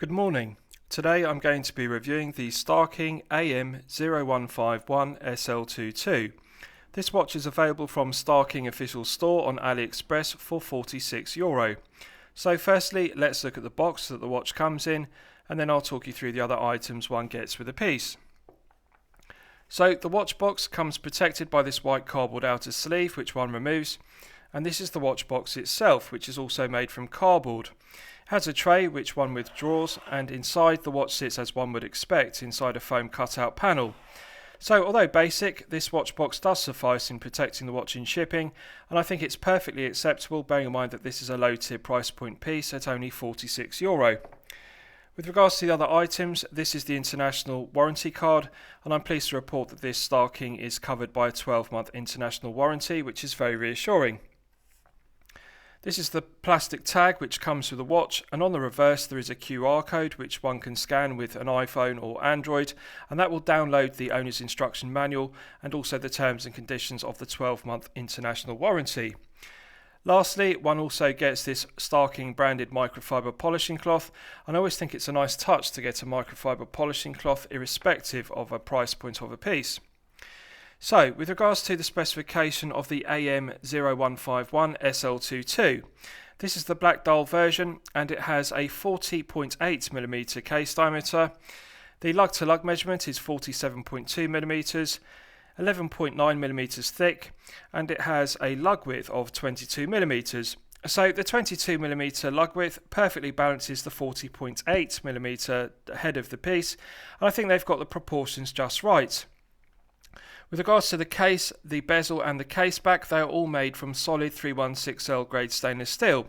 Good morning. Today I'm going to be reviewing the Starking AM015SL22. This watch is available from Starking official store on AliExpress for €46. So firstly, let's look at the box that the watch comes in, and then I'll talk you through the other items one gets with a piece. So the watch box comes protected by this white cardboard outer sleeve which one removes, and this is the watch box itself, which is also made from cardboard. It has a tray which one withdraws, and inside the watch sits as one would expect inside a foam cutout panel. So although basic, this watch box does suffice in protecting the watch in shipping, and I think it's perfectly acceptable bearing in mind that this is a low tier price point piece at only €46. With regards to the other items, this is the international warranty card, and I'm pleased to report that this Starking is covered by a 12-month international warranty, which is very reassuring. This is the plastic tag which comes with the watch, and on the reverse there is a QR code which one can scan with an iPhone or Android, and that will download the owner's instruction manual and also the terms and conditions of the 12-month international warranty. Lastly, one also gets this Starking branded microfiber polishing cloth, and I always think it's a nice touch to get a microfiber polishing cloth irrespective of a price point of a piece. So, with regards to the specification of the AM015SL22, this is the black dial version, and it has a 40.8mm case diameter. The lug-to-lug measurement is 47.2mm, 11.9mm thick, and it has a lug width of 22mm. So the 22mm lug width perfectly balances the 40.8mm head of the piece, and I think they've got the proportions just right. With regards to the case, the bezel and the case back, they are all made from solid 316L grade stainless steel.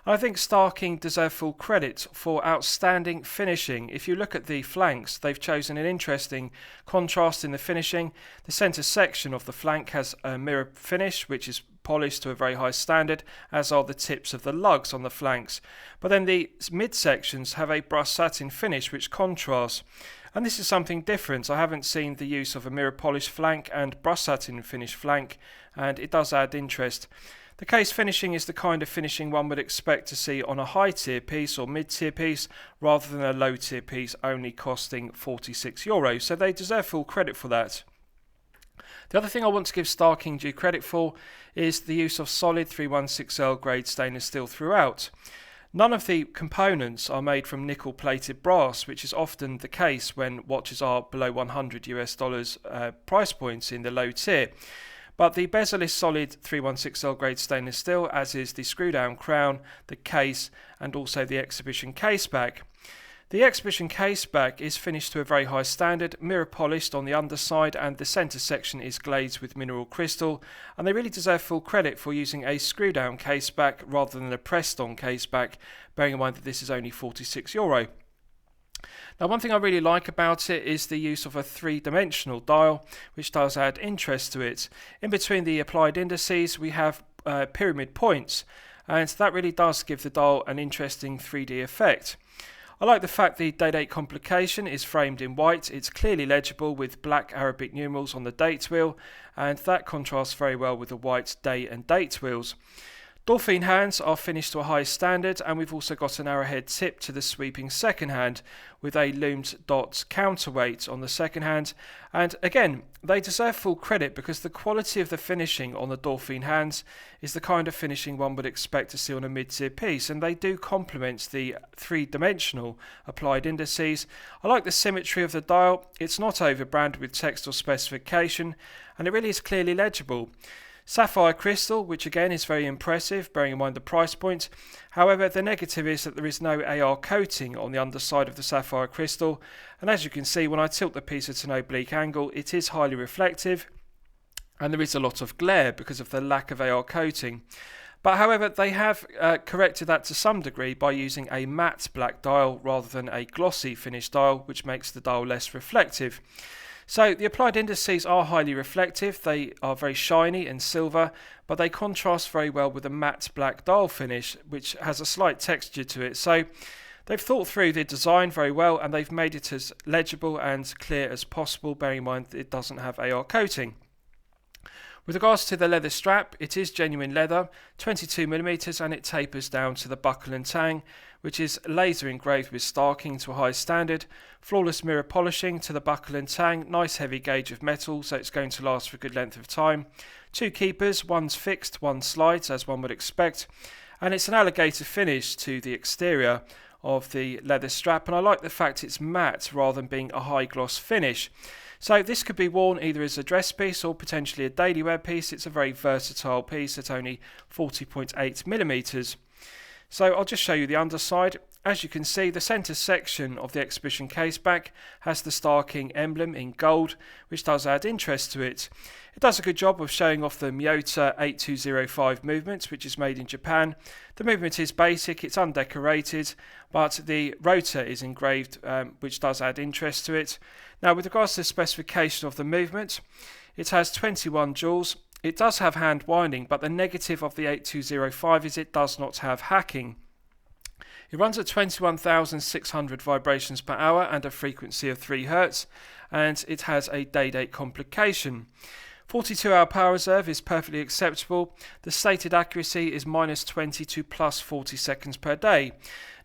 I think Starking deserve full credit for outstanding finishing. If you look at the flanks, they've chosen an interesting contrast in the finishing. The centre section of the flank has a mirror finish, which is polished to a very high standard, as are the tips of the lugs on the flanks. But then the mid-sections have a brushed satin finish, which contrasts. And this is something different. I haven't seen the use of a mirror polish flank and brushed satin finish flank, and it does add interest. The case finishing is the kind of finishing one would expect to see on a high tier piece or mid tier piece rather than a low tier piece only costing €46, so they deserve full credit for that. The other thing I want to give Starking due credit for is the use of solid 316L grade stainless steel throughout. None of the components are made from nickel plated brass, which is often the case when watches are below $100 price points in the low tier. But the bezel is solid 316L grade stainless steel, as is the screw down crown, the case, and also the exhibition case back. The exhibition case back is finished to a very high standard, mirror polished on the underside, and the centre section is glazed with mineral crystal, and they really deserve full credit for using a screw down case back rather than a pressed on case back, bearing in mind that this is only €46. Now, one thing I really like about it is the use of a three-dimensional dial, which does add interest to it. In between the applied indices we have pyramid points, and that really does give the dial an interesting 3D effect. I like the fact the date complication is framed in white. It's clearly legible with black Arabic numerals on the date wheel, and that contrasts very well with the white day and date wheels. Dolphin hands are finished to a high standard, and we've also got an arrowhead tip to the sweeping second hand with a loomed dot counterweight on the second hand, and again they deserve full credit because the quality of the finishing on the Dolphin hands is the kind of finishing one would expect to see on a mid-tier piece, and they do complement the three-dimensional applied indices. I like the symmetry of the dial. It's not over-branded with text or specification, and it really is clearly legible. Sapphire crystal, which again is very impressive, bearing in mind the price point. However, the negative is that there is no AR coating on the underside of the sapphire crystal, and as you can see when I tilt the piece at an oblique angle, it is highly reflective, and there is a lot of glare because of the lack of AR coating. But however, they have corrected that to some degree by using a matte black dial rather than a glossy finish dial, which makes the dial less reflective. So the applied indices are highly reflective. They are very shiny and silver, but they contrast very well with a matte black dial finish, which has a slight texture to it. So they've thought through the design very well, and they've made it as legible and clear as possible, bearing in mind that it doesn't have AR coating. With regards to the leather strap, it is genuine leather, 22mm, and it tapers down to the buckle and tang, which is laser engraved with starking to a high standard, flawless mirror polishing to the buckle and tang, nice heavy gauge of metal, so it's going to last for a good length of time. 2 keepers, one's fixed, one slides as one would expect, and it's an alligator finish to the exterior of the leather strap, and I like the fact it's matte rather than being a high gloss finish. So this could be worn either as a dress piece or potentially a daily wear piece. It's a very versatile piece at only 40.8mm. So I'll just show you the underside. As you can see, the centre section of the exhibition case back has the Star King emblem in gold, which does add interest to it. It does a good job of showing off the Miyota 8205 movement, which is made in Japan. The movement is basic, it's undecorated, but the rotor is engraved, which does add interest to it. Now, with regards to the specification of the movement, it has 21 joules. It does have hand winding, but the negative of the 8205 is it does not have hacking. It runs at 21,600 vibrations per hour and a frequency of 3 Hz, and it has a day-date complication. 42-hour power reserve is perfectly acceptable. The stated accuracy is -20 to +40 seconds per day.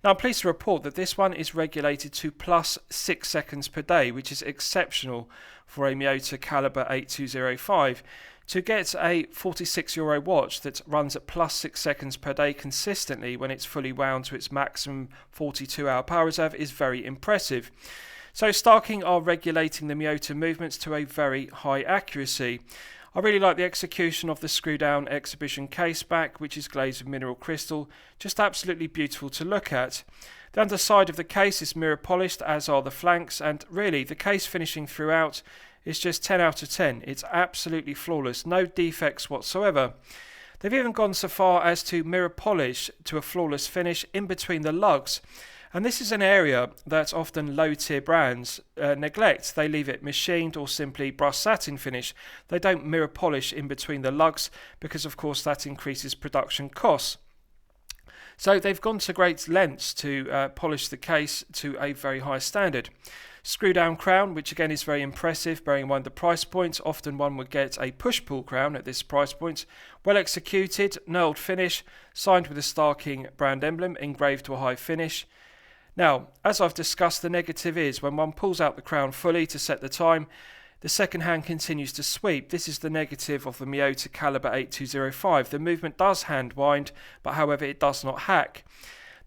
Now, I'm pleased to report that this one is regulated to +6 seconds per day, which is exceptional for a Miyota caliber 8205. To get a €46 watch that runs at +6 seconds per day consistently when it's fully wound to its maximum 42-hour power reserve is very impressive. So Star King are regulating the Miyota movements to a very high accuracy. I really like the execution of the screw down exhibition case back, which is glazed with mineral crystal, just absolutely beautiful to look at. The underside of the case is mirror polished, as are the flanks, and really the case finishing throughout is just 10 out of 10. It's absolutely flawless, no defects whatsoever. They've even gone so far as to mirror polish to a flawless finish in between the lugs. And this is an area that often low-tier brands neglect. They leave it machined or simply brushed satin finish. They don't mirror polish in between the lugs because, of course, that increases production costs. So they've gone to great lengths to polish the case to a very high standard. Screw down crown, which again is very impressive, bearing in mind the price point. Often one would get a push-pull crown at this price point. Well executed, knurled finish, signed with the Star King brand emblem, engraved to a high finish. Now, as I've discussed, the negative is when one pulls out the crown fully to set the time, the second hand continues to sweep. This is the negative of the Miyota caliber 8205. The movement does hand wind, but however it does not hack.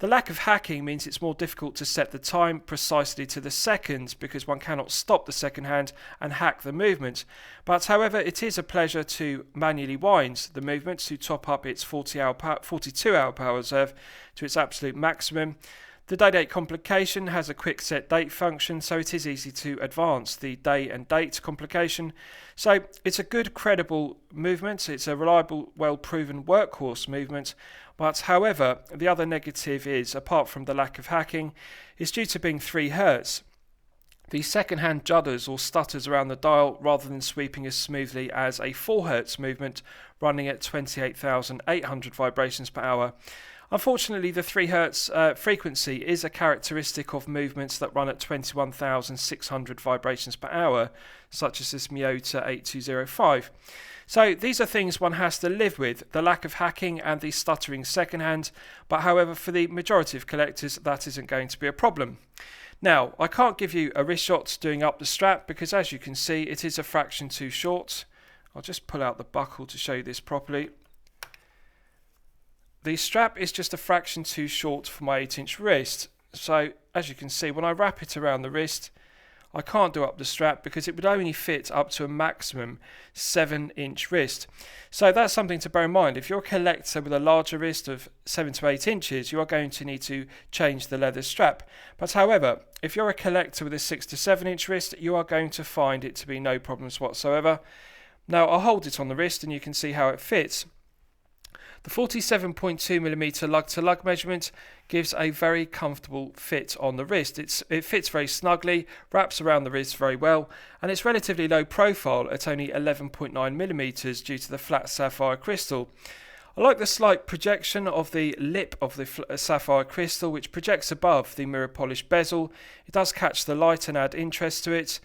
The lack of hacking means it's more difficult to set the time precisely to the seconds because one cannot stop the second hand and hack the movement. But however, it is a pleasure to manually wind the movement to top up its 42-hour power reserve to its absolute maximum. The day-date complication has a quick set date function, so it is easy to advance the day and date complication. So it's a good, credible movement. It's a reliable, well-proven workhorse movement. But however, the other negative is, apart from the lack of hacking, is due to being 3 Hz. The second-hand judders or stutters around the dial rather than sweeping as smoothly as a 4 Hz movement running at 28,800 vibrations per hour. Unfortunately, the 3 Hz frequency is a characteristic of movements that run at 21,600 vibrations per hour, such as this Miyota 8205. So these are things one has to live with, the lack of hacking and the stuttering secondhand, but however for the majority of collectors that isn't going to be a problem. Now, I can't give you a wrist shot doing up the strap because as you can see it is a fraction too short. I'll just pull out the buckle to show you this properly. The strap is just a fraction too short for my 8-inch wrist, so as you can see when I wrap it around the wrist I can't do up the strap because it would only fit up to a maximum 7-inch wrist. So that's something to bear in mind. If you're a collector with a larger wrist of 7 to 8 inches, you are going to need to change the leather strap. But however, if you're a collector with a 6 to 7-inch wrist, you are going to find it to be no problems whatsoever. Now I'll hold it on the wrist and you can see how it fits. The 47.2mm lug-to-lug measurement gives a very comfortable fit on the wrist. It fits very snugly, wraps around the wrist very well, and it's relatively low profile at only 11.9mm due to the flat sapphire crystal. I like the slight projection of the lip of the sapphire crystal, which projects above the mirror polished bezel. It does catch the light and add interest to it.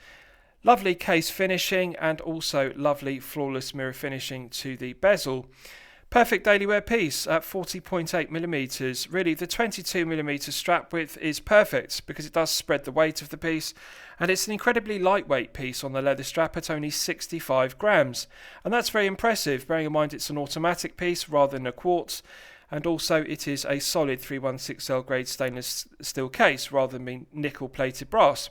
Lovely case finishing and also lovely flawless mirror finishing to the bezel. Perfect daily wear piece at 40.8mm. Really, the 22mm strap width is perfect because it does spread the weight of the piece, and it's an incredibly lightweight piece on the leather strap at only 65 grams. And that's very impressive, bearing in mind it's an automatic piece rather than a quartz, and also it is a solid 316L grade stainless steel case rather than being nickel plated brass.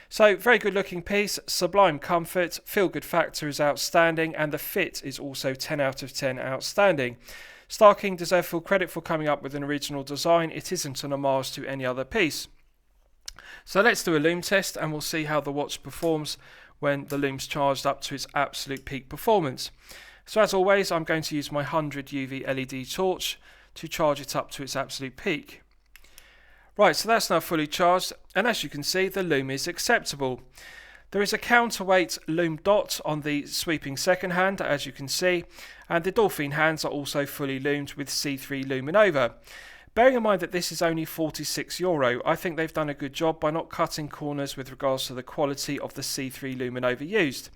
So very good looking piece, sublime comfort, feel good factor is outstanding, and the fit is also 10 out of 10 outstanding. Starking deserve full credit for coming up with an original design. It isn't an homage to any other piece. So let's do a lume test and we'll see how the watch performs when the lume's charged up to its absolute peak performance. So as always, I'm going to use my 100 UV LED torch to charge it up to its absolute peak. Right, so that's now fully charged, and as you can see, the lume is acceptable. There is a counterweight lume dot on the sweeping second hand, as you can see, and the Dolphin hands are also fully lumed with C3 Luminova. Bearing in mind that this is only €46, I think they've done a good job by not cutting corners with regards to the quality of the C3 Luminova used.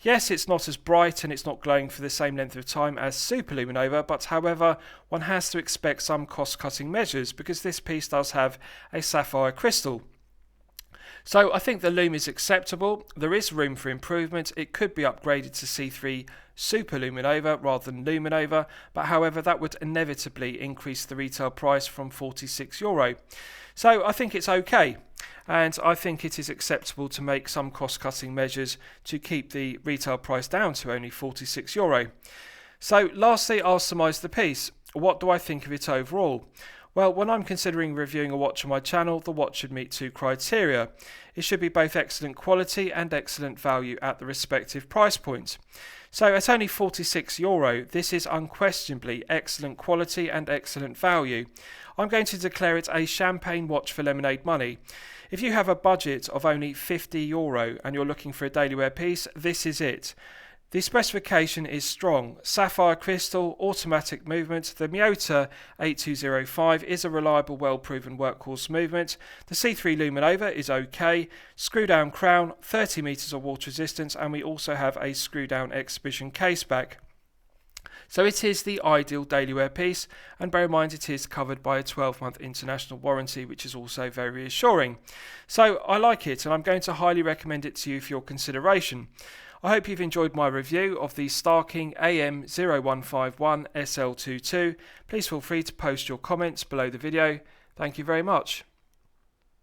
Yes, it's not as bright and it's not glowing for the same length of time as Super Luminova, but however, one has to expect some cost-cutting measures because this piece does have a sapphire crystal. So I think the lume is acceptable. There is room for improvement. It could be upgraded to C3 Super Luminova rather than Luminova, but however that would inevitably increase the retail price from €46. So I think it's okay, and I think it is acceptable to make some cost-cutting measures to keep the retail price down to only €46. So lastly, I'll surmise the piece. What do I think of it overall? Well, when I'm considering reviewing a watch on my channel, the watch should meet two criteria. It should be both excellent quality and excellent value at the respective price points. So at only €46, this is unquestionably excellent quality and excellent value. I'm going to declare it a champagne watch for lemonade money. If you have a budget of only €50 and you're looking for a daily wear piece, this is it. The specification is strong. Sapphire crystal, automatic movement. The Miyota 8205 is a reliable, well-proven workhorse movement. The C3 Luminova is okay. Screw-down crown, 30 meters of water resistance, and we also have a screw-down exhibition case back. So it is the ideal daily wear piece, and bear in mind it is covered by a 12-month international warranty, which is also very reassuring. So I like it, and I'm going to highly recommend it to you for your consideration. I hope you've enjoyed my review of the Starking AM015SL22. Please feel free to post your comments below the video. Thank you very much.